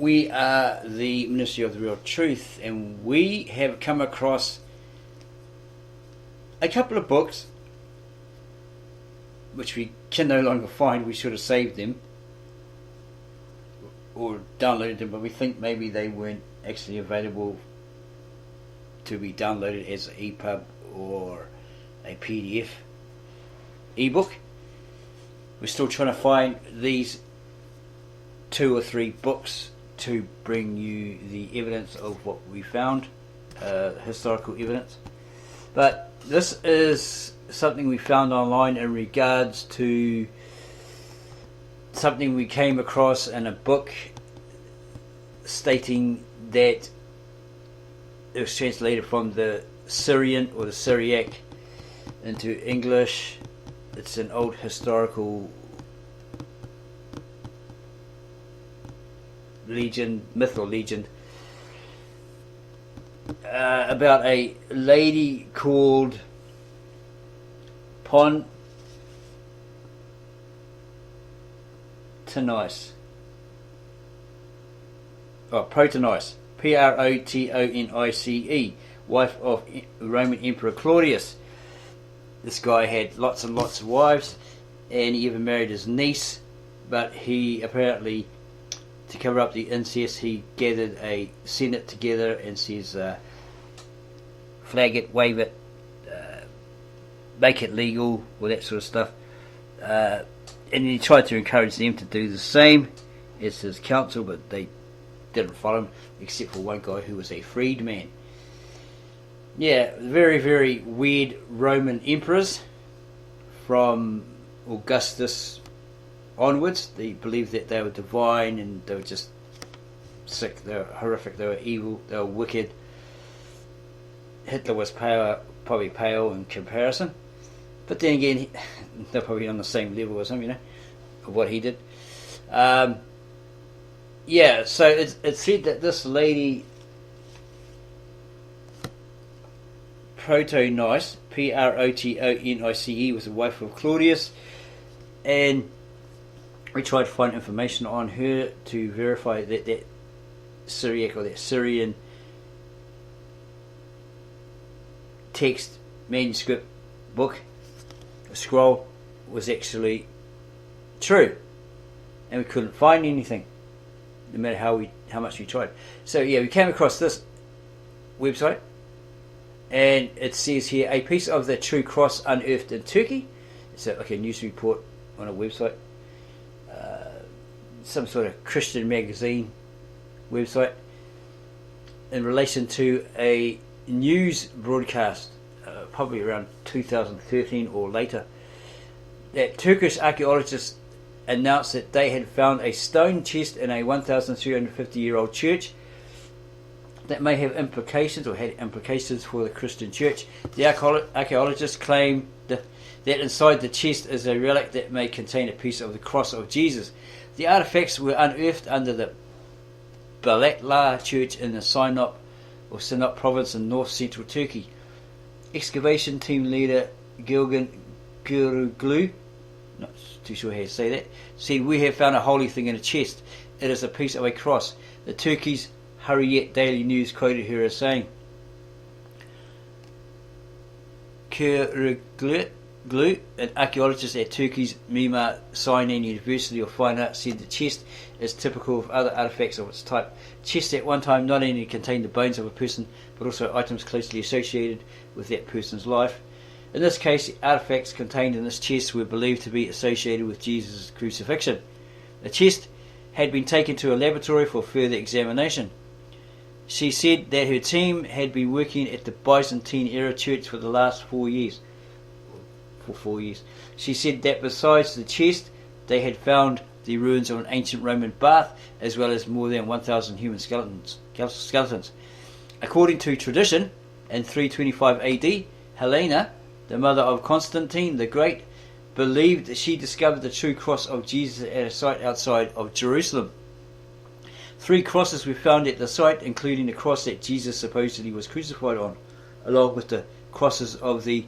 We are the Ministry of the Real Truth, and we have come across a couple of books which we can no longer find. We should have saved them or downloaded them, but we think maybe they weren't actually available to be downloaded as an EPUB or a PDF ebook. We're still trying to find these 2 or 3 books to bring you the evidence of what we found, historical evidence. But this is something we found online in regards to something we came across in a book stating that it was translated from the Syrian or the Syriac into English. It's an old historical myth or legend about a lady called Protonice, Protonice, wife of Roman Emperor Claudius. This guy had lots and lots of wives, and he even married his niece, but he apparently, to cover up the incest, he gathered a senate together and says, flag it, wave it, make it legal, all that sort of stuff. And he tried to encourage them to do the same as his council, but they didn't follow him, except for one guy who was a freedman. Yeah, very, very weird Roman emperors from Augustus onwards. They believed that they were divine, and they were just sick, they were horrific, they were evil, they were wicked. Hitler was probably pale in comparison, but then again, they're probably on the same level as him, of what he did. Yeah, so it said that this lady Protonice, Protonice, was the wife of Claudius, and we tried to find information on her to verify that that Syriac or that Syrian text, manuscript, book, scroll was actually true, and we couldn't find anything, no matter how much we tried. So yeah, we came across this website, and it says here, a piece of the true cross unearthed in Turkey. It's a news report on a website, some sort of Christian magazine website, in relation to a news broadcast, probably around 2013 or later, that Turkish archaeologists announced that they had found a stone chest in a 1,350-year-old church that may have implications, or had implications, for the Christian church. The archaeologists claim that inside the chest is a relic that may contain a piece of the cross of Jesus. The artifacts were unearthed under the Balatla church in the Sinop province in north-central Turkey. Excavation team leader Gilgan Guruglu, not too sure how to say that, said, "We have found a holy thing in a chest. It is a piece of a cross." The Turkey's Hurriyet Daily News quoted her as saying, Guruglu, an archaeologist at Turkey's Mimar Sinan University of Fine Arts, said the chest is typical of other artifacts of its type. Chests at one time not only contained the bones of a person, but also items closely associated with that person's life. In this case, the artifacts contained in this chest were believed to be associated with Jesus' crucifixion. The chest had been taken to a laboratory for further examination. She said that her team had been working at the Byzantine-era church for the last 4 years. She said that besides the chest, they had found the ruins of an ancient Roman bath, as well as more than 1,000 human skeletons. According to tradition, in 325 AD, Helena, the mother of Constantine the Great, believed that she discovered the true cross of Jesus at a site outside of Jerusalem. 3 crosses were found at the site, including the cross that Jesus supposedly was crucified on, along with the crosses of the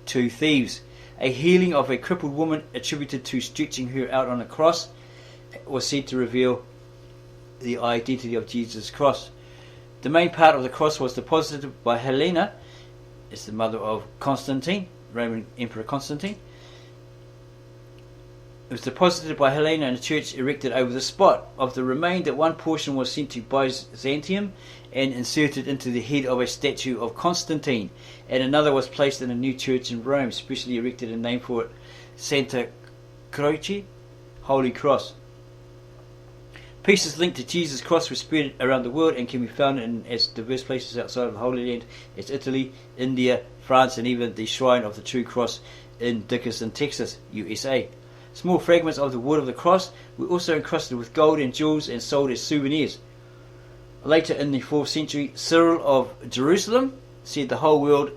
2 thieves. A healing of a crippled woman attributed to stretching her out on a cross was said to reveal the identity of Jesus' cross. The main part of the cross was deposited by Helena, it's the mother of Constantine, Roman Emperor Constantine. It was deposited by Helena in a church erected over the spot. Of the remainder, one portion was sent to Byzantium and inserted into the head of a statue of Constantine, and another was placed in a new church in Rome, specially erected and named for it Santa Croce, Holy Cross. Pieces linked to Jesus' cross were spread around the world and can be found in as diverse places outside of the Holy Land as Italy, India, France, and even the Shrine of the True Cross in Dickinson, Texas, USA. Small fragments of the wood of the cross were also encrusted with gold and jewels and sold as souvenirs. Later in the 4th century, Cyril of Jerusalem said the whole world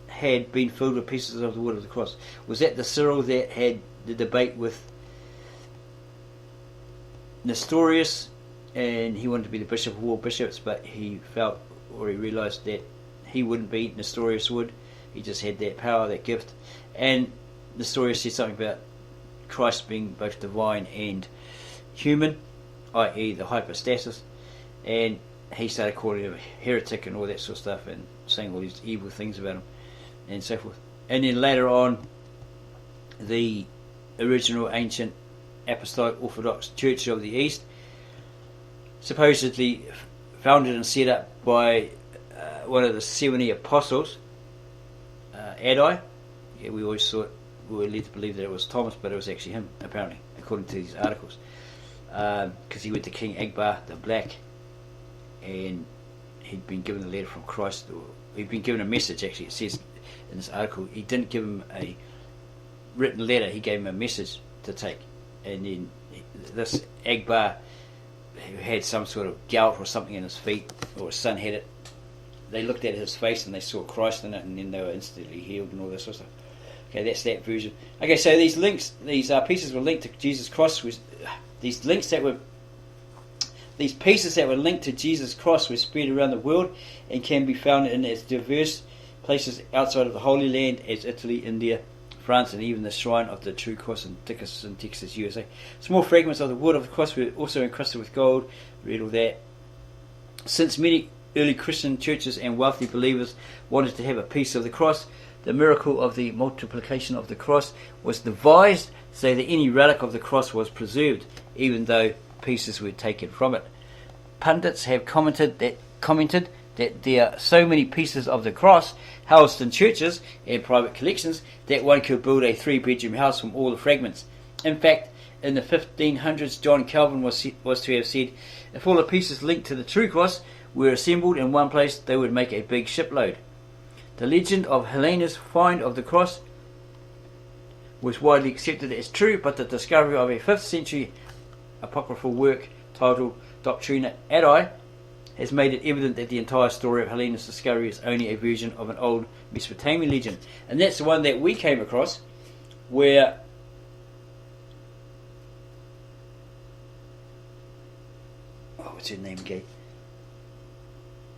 had been filled with pieces of the wood of the cross. Was that the Cyril that had the debate with Nestorius, and he wanted to be the bishop of all bishops, but he felt, or he realised that he wouldn't be, Nestorius would. He just had that power, that gift. And Nestorius said something about Christ being both divine and human, i.e. the hypostasis, and he started calling him a heretic and all that sort of stuff, and saying all these evil things about him and so forth. And then later on, the original ancient Apostolic Orthodox Church of the East, supposedly founded and set up by one of the 70 apostles, Addai. Yeah, we always thought, we were led to believe that it was Thomas, but it was actually him, apparently, according to these articles, because he went to King Akbar the Black, and he'd been given a letter from Christ, or he'd been given a message. Actually, it says in this article, he didn't give him a written letter, he gave him a message to take. And then this Akbar, who had some sort of gout or something in his feet, or his son had it, they looked at his face and they saw Christ in it, and then they were instantly healed and all this sort of stuff. Okay, that's that version. Okay, so these links, these pieces were linked to Jesus' cross. These pieces that were linked to Jesus' cross were spread around the world and can be found in as diverse places outside of the Holy Land as Italy, India, France, and even the Shrine of the True Cross in Dickinson, Texas, USA. Small fragments of the wood of the cross were also encrusted with gold. Read all that. Since many early Christian churches and wealthy believers wanted to have a piece of the cross, the miracle of the multiplication of the cross was devised so that any relic of the cross was preserved, even though pieces were taken from it. Pundits have commented that there are so many pieces of the cross housed in churches and private collections that one could build a 3-bedroom house from all the fragments. In fact, in the 1500s, John Calvin was to have said, if all the pieces linked to the true cross were assembled in one place, they would make a big shipload. The legend of Helena's find of the cross was widely accepted as true, but the discovery of a 5th century apocryphal work titled Doctrina Addai has made it evident that the entire story of Helena's discovery is only a version of an old Mesopotamian legend. And that's the one that we came across, where what's her name again?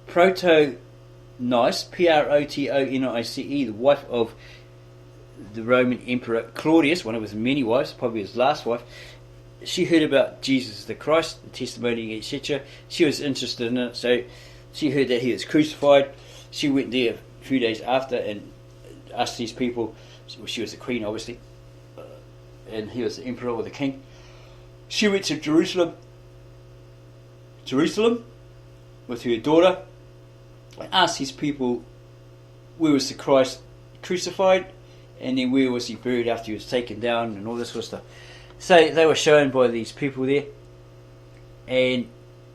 Protonice, Protonice, the wife of the Roman Emperor Claudius, one of his many wives, probably his last wife. She heard about Jesus the Christ, the testimony, etc. She was interested in it, so she heard that he was crucified. She went there a few days after and asked these people. She was the queen, obviously, and he was the emperor or the king. She went to Jerusalem with her daughter, and asked these people, where was the Christ crucified, and then where was he buried after he was taken down, and all this sort of stuff. So they were shown by these people there, and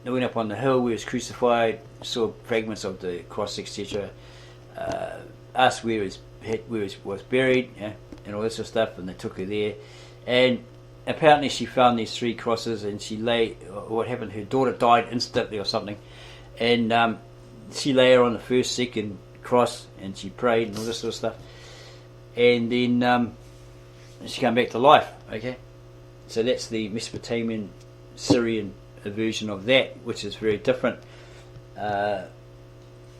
they went up on the hill where he was crucified, saw fragments of the cross, etc. Asked where he was buried, and all this sort of stuff, and they took her there. And apparently she found these 3 crosses, and she lay. What happened? Her daughter died instantly or something, and she lay her on the 1st, 2nd cross, and she prayed and all this sort of stuff. And then she came back to life. Okay. So that's the Mesopotamian Syrian version of that, which is very different.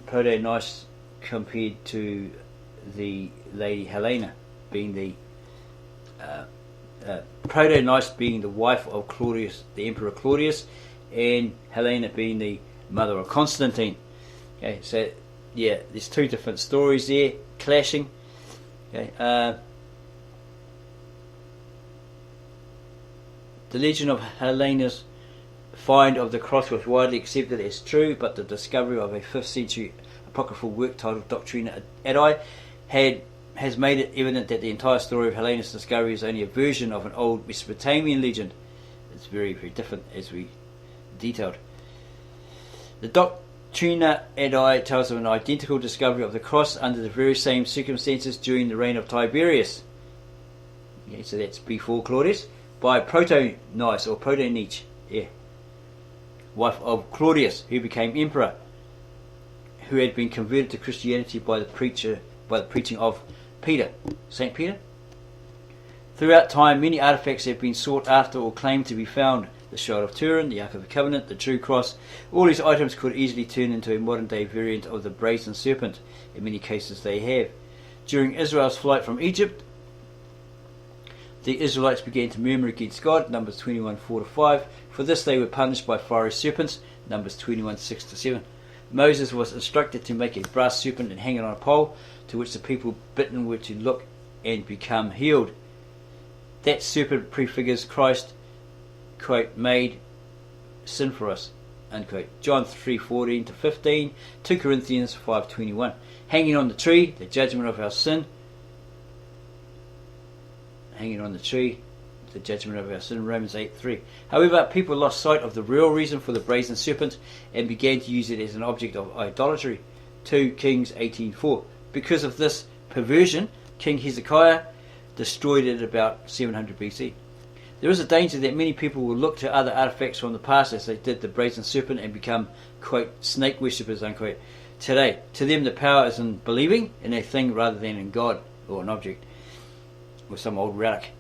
Protonice compared to the Lady Helena being the Protonice being the wife of Claudius, the Emperor Claudius, and Helena being the mother of Constantine. Okay, so yeah, there's two different stories there clashing. Okay, the legend of Helena's find of the cross was widely accepted as true, but the discovery of a 5th century apocryphal work titled Doctrina Eddai has made it evident that the entire story of Helena's discovery is only a version of an old Mesopotamian legend. It's very, very different, as we detailed. The Doctrina Eddai tells of an identical discovery of the cross under the very same circumstances during the reign of Tiberius. Okay, so that's before Claudius, by Protonice or Protonice, wife of Claudius, who became emperor, who had been converted to Christianity by the preaching of Peter, Saint Peter. Throughout time, many artifacts have been sought after or claimed to be found. The Shroud of Turin, the Ark of the Covenant, the True Cross. All these items could easily turn into a modern day variant of the Brazen Serpent. In many cases they have. During Israel's flight from Egypt, the Israelites began to murmur against God, Numbers 21:4-5. For this they were punished by fiery serpents, Numbers 21:6-7. Moses was instructed to make a brass serpent and hang it on a pole, to which the people bitten were to look and become healed. That serpent prefigures Christ, quote, made sin for us, unquote. John 3:14-15, 2 Corinthians 5:21. Hanging on the tree, the judgment of our sin. Hanging on the tree, the judgment of our sin, Romans 8:3. However, people lost sight of the real reason for the brazen serpent and began to use it as an object of idolatry. 2 Kings 18:4. Because of this perversion, King Hezekiah destroyed it about 700 BC. There is a danger that many people will look to other artifacts from the past as they did the brazen serpent and become, quote, snake worshippers, unquote, today. To them the power is in believing in a thing rather than in God or an object or some old relic.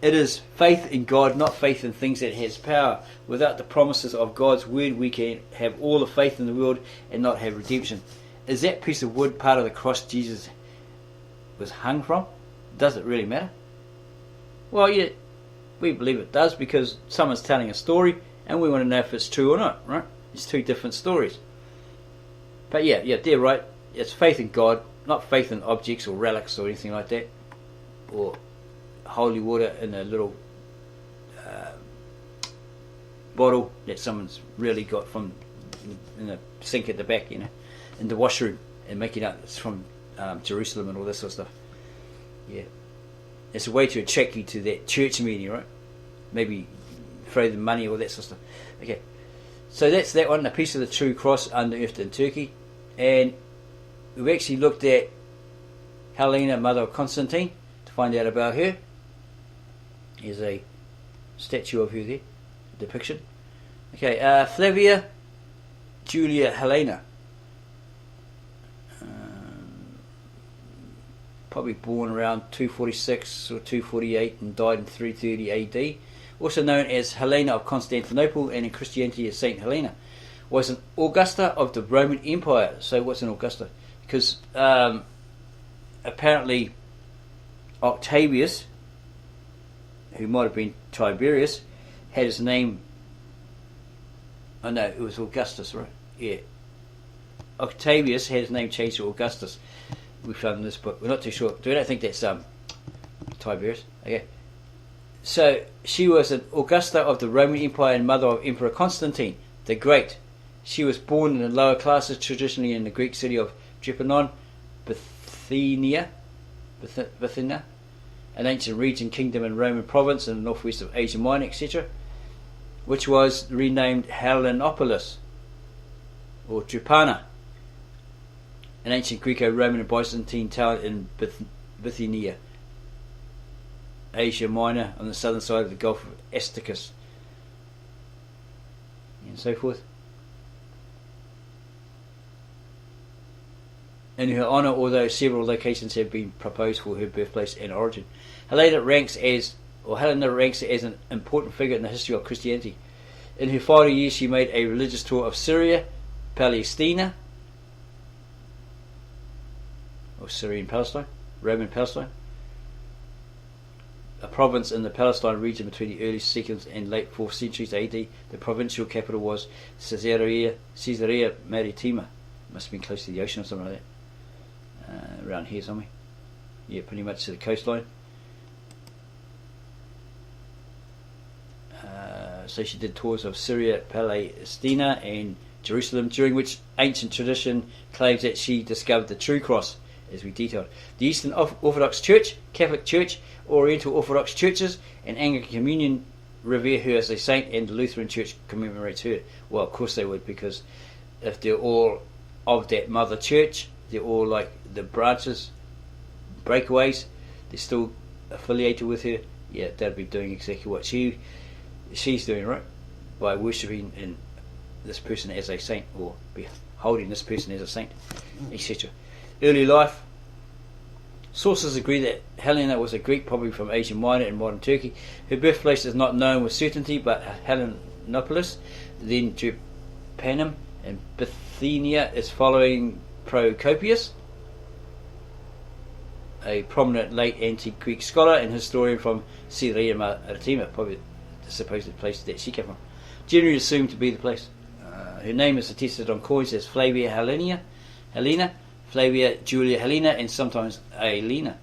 It is faith in God, not faith in things that has power. Without the promises of God's word, we can have all the faith in the world and not have redemption. Is that piece of wood part of the cross Jesus was hung from? Does it really matter? Well, yeah, we believe it does because someone's telling a story and we want to know if it's true or not, right? It's two different stories. But yeah, they're right. It's faith in God, not faith in objects or relics or anything like that, or holy water in a little bottle that someone's really got from in a sink at the back, in the washroom, and making out it's from Jerusalem and all this sort of stuff. Yeah, it's a way to attract you to that church meeting, right? Maybe throw them money or that sort of stuff. Okay, so that's that one, a piece of the True Cross unearthed in Turkey, and we've actually looked at Helena, mother of Constantine, to find out about her. Here's a statue of her there, depiction. Okay, Flavia Julia Helena, probably born around 246 or 248 and died in 330 AD, also known as Helena of Constantinople and in Christianity as Saint Helena, was an Augusta of the Roman Empire. So what's an Augusta? Because apparently Octavius, who might have been Tiberius, had his name, oh no, it was Augustus, right? Yeah. Octavius had his name changed to Augustus. We found in this book. We're not too sure. We don't think that's Tiberius. Okay. So she was an Augusta of the Roman Empire and mother of Emperor Constantine the Great. She was born in the lower classes, traditionally in the Greek city of Drepanon, Bithynia, an ancient region, kingdom and Roman province in the northwest of Asia Minor, etc., which was renamed Helenopolis or Drepana, an ancient Greco-Roman and Byzantine town in Bithynia, Asia Minor, on the southern side of the Gulf of Astychus, and so forth. In her honour, although several locations have been proposed for her birthplace and origin, Helena ranks as an important figure in the history of Christianity. In her final years, she made a religious tour of Syria, Palestina, or Syrian Palestine, Roman Palestine, a province in the Palestine region between the early 2nd and late 4th centuries AD. The provincial capital was Caesarea Maritima. Must have been close to the ocean or something like that. Around here somewhere. Yeah, pretty much to the coastline. So she did tours of Syria, Palestina and Jerusalem, during which ancient tradition claims that she discovered the true cross, as we detailed. The Eastern Orthodox Church, Catholic Church, Oriental Orthodox churches and Anglican Communion revere her as a saint, and the Lutheran Church commemorates her. Well, of course they would, because if they're all of that mother church, they're all like the branches, breakaways, they're still affiliated with her. Yeah, they'd be doing exactly what she's doing, right? By worshipping in this person as a saint, or beholding this person as a saint, etc. Early life. Sources agree that Helena was a Greek, probably from Asia Minor and modern Turkey. Her birthplace is not known with certainty, but Helenopolis, then Drepanum, and Bithynia is following Procopius, a prominent late antique Greek scholar and historian from Syria Maritima, probably the supposed place that she came from. Generally assumed to be the place. Her name is attested on coins as Flavia Helena, Flavia Julia Helena, and sometimes Elena.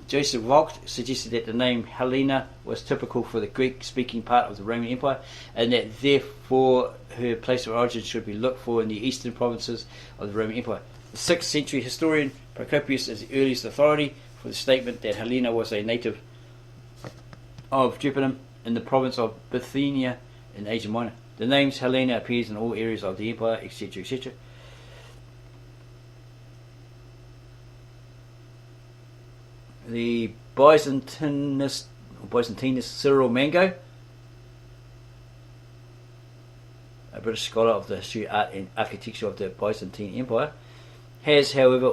Joseph Vogt suggested that the name Helena was typical for the Greek-speaking part of the Roman Empire, and that therefore her place of origin should be looked for in the eastern provinces of the Roman Empire. The 6th century historian Procopius is the earliest authority for the statement that Helena was a native of Drepanum in the province of Bithynia in Asia Minor. The name Helena appears in all areas of the empire, etc., etc. The Byzantinist Cyril Mango, a British scholar of the history, art and architecture of the Byzantine Empire, had however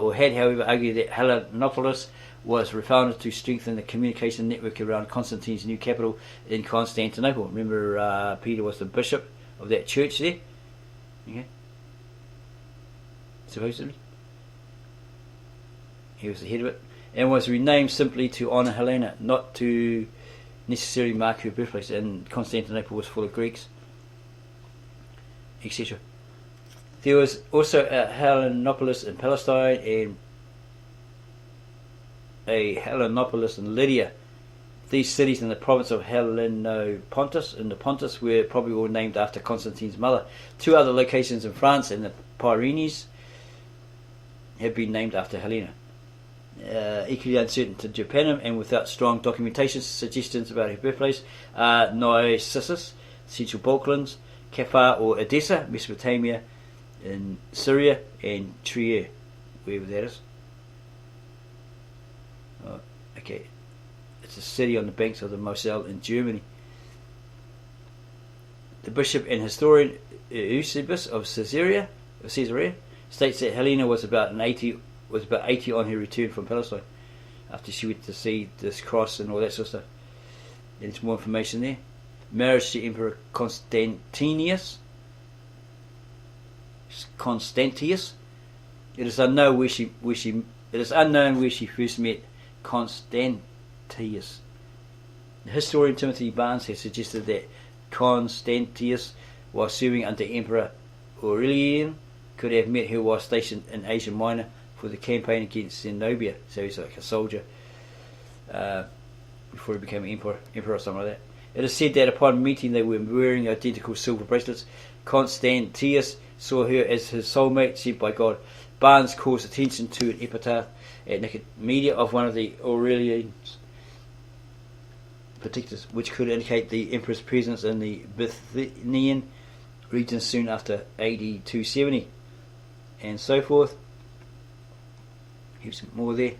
argued that Helenopolis was refounded to strengthen the communication network around Constantine's new capital in Constantinople. Remember, Peter was the bishop of that church there, okay? Supposedly he was the head of it, and was renamed simply to honour Helena, not to necessarily mark her birthplace. And Constantinople was full of Greeks, etc. There was also a Helenopolis in Palestine and a Helenopolis in Lydia. These cities in the province of Helenopontus in the Pontus were probably all named after Constantine's mother. 2 other locations in France and the Pyrenees have been named after Helena. Equally uncertain to Drepanum and without strong documentation, suggestions about her birthplace are Narcissus, Central Balkans, Kafar or Edessa, Mesopotamia, in Syria, and Trier, wherever that is. Oh, okay, it's a city on the banks of the Moselle in Germany. The bishop and historian Eusebius of Caesarea states that Helena was about 80 on her return from Palestine, after she went to see this cross and all that sort of stuff. There's more information there. Marriage to Emperor Constantius. It is unknown where she first met Constantius. The historian Timothy Barnes has suggested that Constantius, while serving under Emperor Aurelian, could have met her while stationed in Asia Minor for the campaign against Zenobia. So he's like a soldier before he became emperor or something like that. It is said that upon meeting they were wearing identical silver bracelets. Constantius saw her as his soulmate sent by God. Barnes calls attention to an epitaph at Nicomedia of one of the Aurelian's protectors, which could indicate the emperor's presence in the Bithynian region soon after AD 270, and so forth. Here's some more there.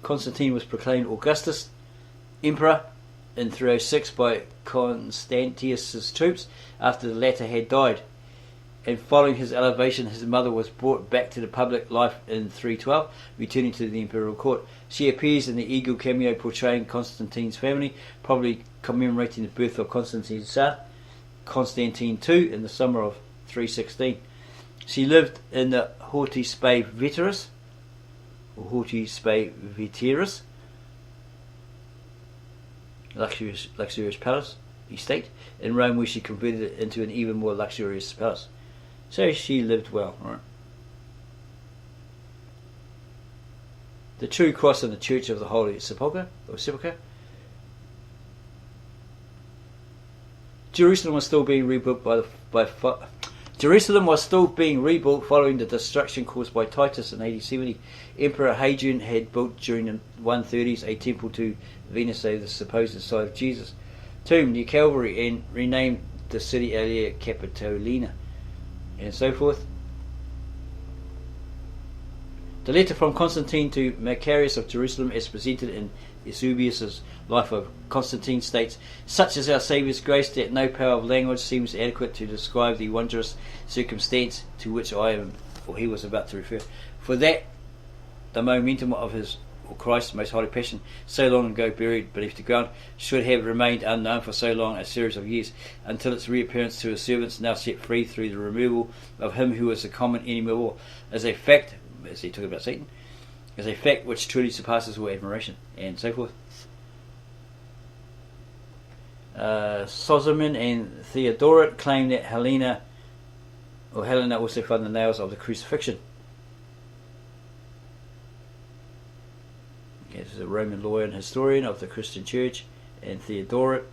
Constantine was proclaimed Augustus, emperor, in 306 by Constantius's troops after the latter had died, and following his elevation his mother was brought back to the public life in 312, returning to the imperial court. She appears in the eagle cameo portraying Constantine's family, probably commemorating the birth of Constantine's son, Constantine II, in the summer of 316. She lived in the Horti Spe Veteris, or Horti Spe Veteris, luxurious palace estate in Rome, where she converted it into an even more luxurious palace. So she lived well, right? The true cross in the Church of the Holy Sepulchre, or Sepulchre. Jerusalem was still being rebuilt Jerusalem was still being rebuilt following the destruction caused by Titus in AD 70. Emperor Hadrian had built during the 130s a temple to Venus, the supposed site of Jesus' tomb near Calvary, and renamed the city Aelia Capitolina, and so forth. The letter from Constantine to Macarius of Jerusalem, as presented in Eusebius' Life of Constantine, states, "Such is our Saviour's grace that no power of language seems adequate to describe the wondrous circumstance to which I am," or he was about to refer. "For that the momentum of his, or Christ's, most holy passion, so long ago buried beneath the ground, should have remained unknown for so long a series of years, until its reappearance to his servants, now set free through the removal of him who is the common enemy of all, as a fact," as he talked about Satan, "as a fact which truly surpasses all admiration," and so forth. Sozomen and Theodoret claim that Helena also found the nails of the crucifixion. Okay, this is a Roman lawyer and historian of the Christian Church, and Theodoret,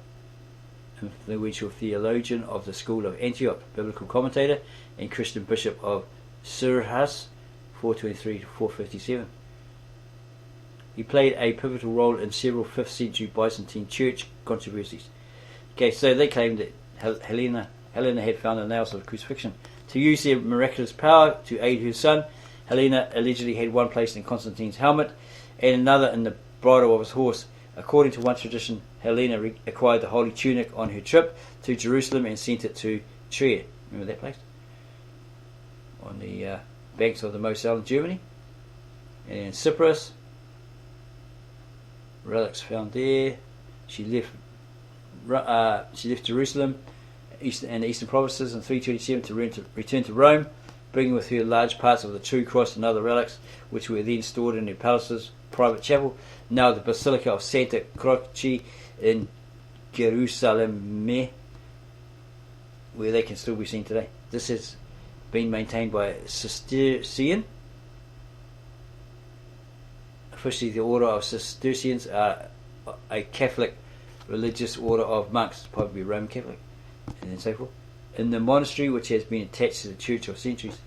influential theologian of the school of Antioch, biblical commentator, and Christian bishop of Syrhas, 423 to 457. He played a pivotal role in several 5th century Byzantine church controversies. Okay, so they claimed that Helena had found the nails of the crucifixion. To use their miraculous power to aid her son, Helena allegedly had one placed in Constantine's helmet and another in the bridle of his horse. According to one tradition, Helena acquired the holy tunic on her trip to Jerusalem and sent it to Trier. Remember that place? On the banks of the Moselle in Germany. And in Cyprus, relics found there. She left Jerusalem and the eastern provinces in 327 to return to Rome, bringing with her large parts of the true cross and other relics, which were then stored in her palace's private chapel, now the Basilica of Santa Croce in Jerusalem, where they can still be seen today. This has been maintained by Cistercian. Officially, the order of Cistercians are a Catholic religious order of monks, probably Roman Catholic, and then so forth, in the monastery which has been attached to the Church for centuries.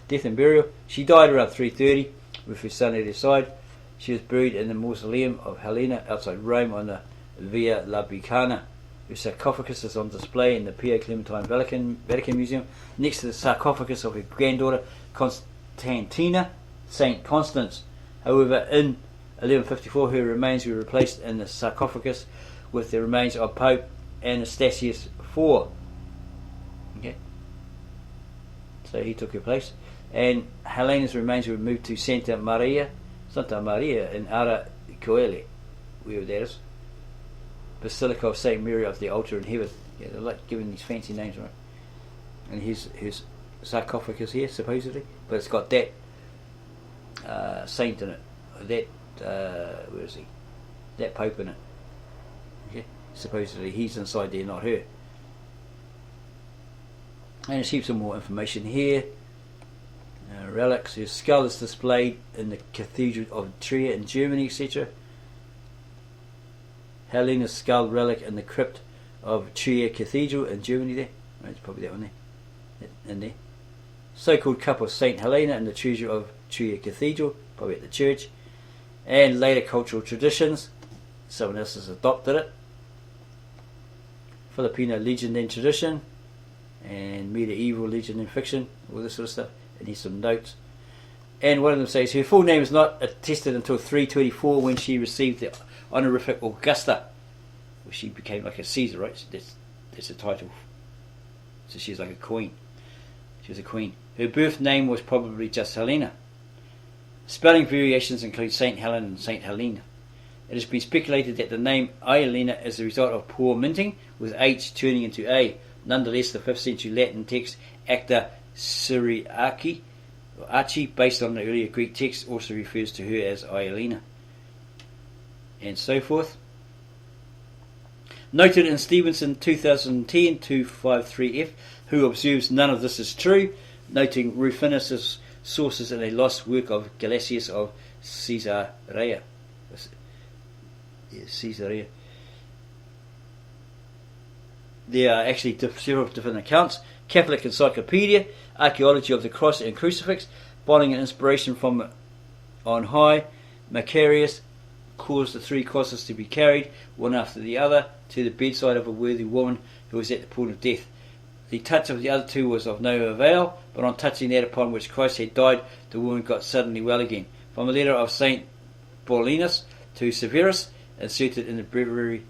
Death and burial. She died around 330 with her son at her side. She was buried in the mausoleum of Helena outside Rome on the Via Labicana. Her sarcophagus is on display in the Pio Clementine Vatican Museum, next to the sarcophagus of her granddaughter Constantina, Saint Constance. However, in 1154 her remains were replaced in the sarcophagus with the remains of Pope Anastasius IV. Okay, so he took her place, and Helena's remains were moved to Santa Maria in Ara Coeli, wherever that is. Basilica of Saint Mary of the Altar in Heaven. Yeah, they like giving these fancy names, right? And here's sarcophagus here, supposedly, but it's got that saint in it. That where is he? That Pope in it. Okay, supposedly he's inside there, not her. And there's heaps of more information here. Relics. Her skull is displayed in the Cathedral of Trier in Germany, etc. Helena's skull relic in the crypt of Trier Cathedral in Germany there. Right, it's probably that one there. In there. So-called cup of Saint Helena in the treasure of Trier Cathedral, probably at the church. And later cultural traditions. Someone else has adopted it. Filipino legend and tradition. And medieval legend and fiction. All this sort of stuff. And here's some notes. And one of them says her full name is not attested until 324 when she received the honorific Augusta. Well, she became like a Caesar, right? So that's a title. So she's like a queen. She was a queen. Her birth name was probably just Helena. Spelling variations include Saint Helen and Saint Helena. It has been speculated that the name Ielena is the result of poor minting, with H turning into A. Nonetheless, the 5th century Latin text Acta Syriaci, or Archie, based on the earlier Greek text, also refers to her as Helena, and so forth. Noted in Stevenson 2010 253F, who observes none of this is true, noting Rufinus's sources in a lost work of Gelasius of Caesarea. Caesarea. There are actually several different accounts. Catholic Encyclopedia, Archaeology of the Cross and Crucifix, finding an inspiration from on high. Macarius caused the 3 crosses to be carried, one after the other, to the bedside of a worthy woman who was at the point of death. The touch of the other 2 was of no avail, but on touching that upon which Christ had died, the woman got suddenly well again. From a letter of St. Paulinus to Severus, inserted in the breviary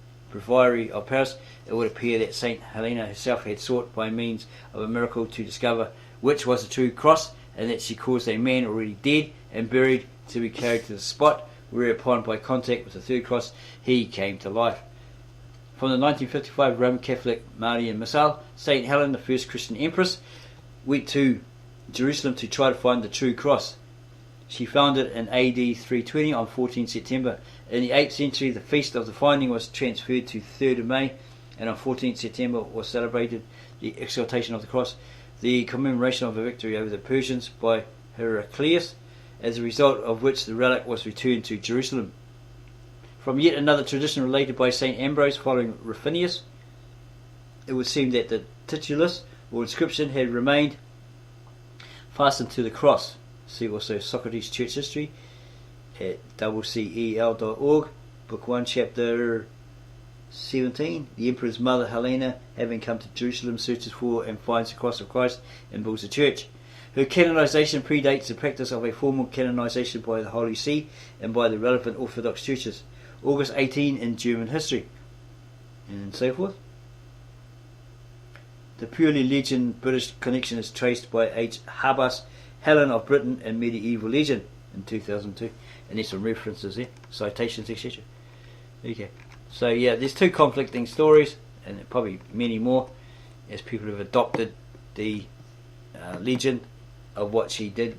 of Paris, it would appear that St. Helena herself had sought by means of a miracle to discover which was the true cross, and that she caused a man already dead and buried to be carried to the spot, whereupon by contact with the 3rd cross he came to life. From the 1955 Roman Catholic Marian Missal, St. Helena, the first Christian empress, went to Jerusalem to try to find the true cross. She found it in AD 320 on 14 September. In the 8th century, the feast of the finding was transferred to 3rd of May, and on 14 September was celebrated the exaltation of the cross, the commemoration of the victory over the Persians by Heraclius, as a result of which the relic was returned to Jerusalem. From yet another tradition related by St. Ambrose following Rufinus, it would seem that the titulus or inscription had remained fastened to the cross. See also Socrates Church History at ccel.org, Book 1, Chapter 17. The Emperor's mother Helena, having come to Jerusalem, searches for and finds the cross of Christ and builds a church. Her canonization predates the practice of a formal canonization by the Holy See and by the relevant Orthodox churches. August 18 in German history, and so forth. The purely legend British connection is traced by H. Habas, Helen of Britain and Medieval Legend in 2002, and there's some references there, citations, etc. Okay, so yeah, there's 2 conflicting stories, and probably many more, as people have adopted the legend of what she did,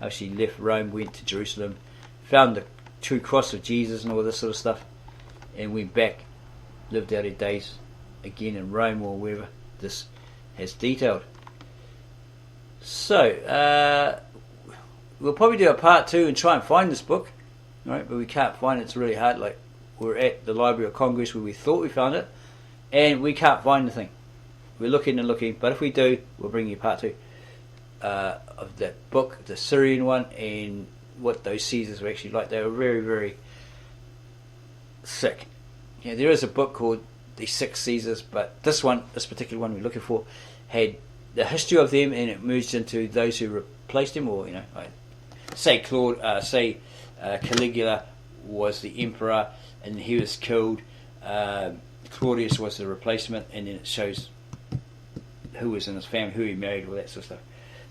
how she left Rome, went to Jerusalem, found the true cross of Jesus and all this sort of stuff, and went back, lived out her days again in Rome or wherever this has detailed. So we'll probably do a part 2 and try and find this book, right? But we can't find it. It's really hard. Like, we're at the Library of Congress where we thought we found it, and we can't find the thing. We're looking and looking, but if we do, we'll bring you part 2 of that book, the Syrian one, and what those Caesars were actually like. They were very, very sick. Yeah, there is a book called The 6 Caesars, but this particular one we're looking for, had the history of them, and it merged into those who replaced him, or say Caligula was the emperor, and he was killed. Claudius was the replacement, and then it shows who was in his family, who he married, all that sort of stuff.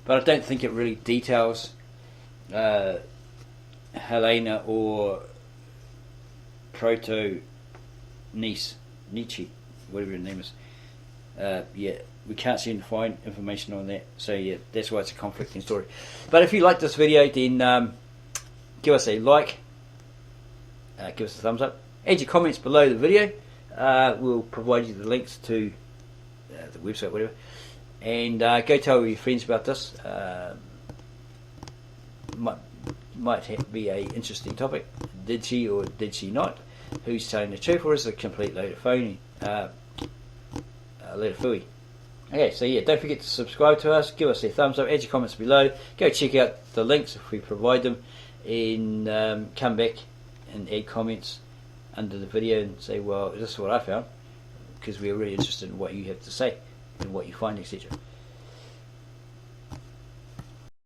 But I don't think it really details Helena or Protonice, Nietzsche, whatever her name is. Yeah, we can't seem to find information on that. So yeah, that's why it's a conflicting story. But if you like this video, then give us a like, give us a thumbs up, add your comments below the video. We'll provide you the links to the website, whatever, and go tell your friends about this. Might be a interesting topic. Did she or did she not? Who's telling the truth, or is it a complete load of phony? Load of phooey. Okay, so yeah, don't forget to subscribe to us, give us a thumbs up, add your comments below, go check out the links if we provide them, and come back and add comments under the video and say, well, this is what I found, because we're really interested in what you have to say and what you find, etc.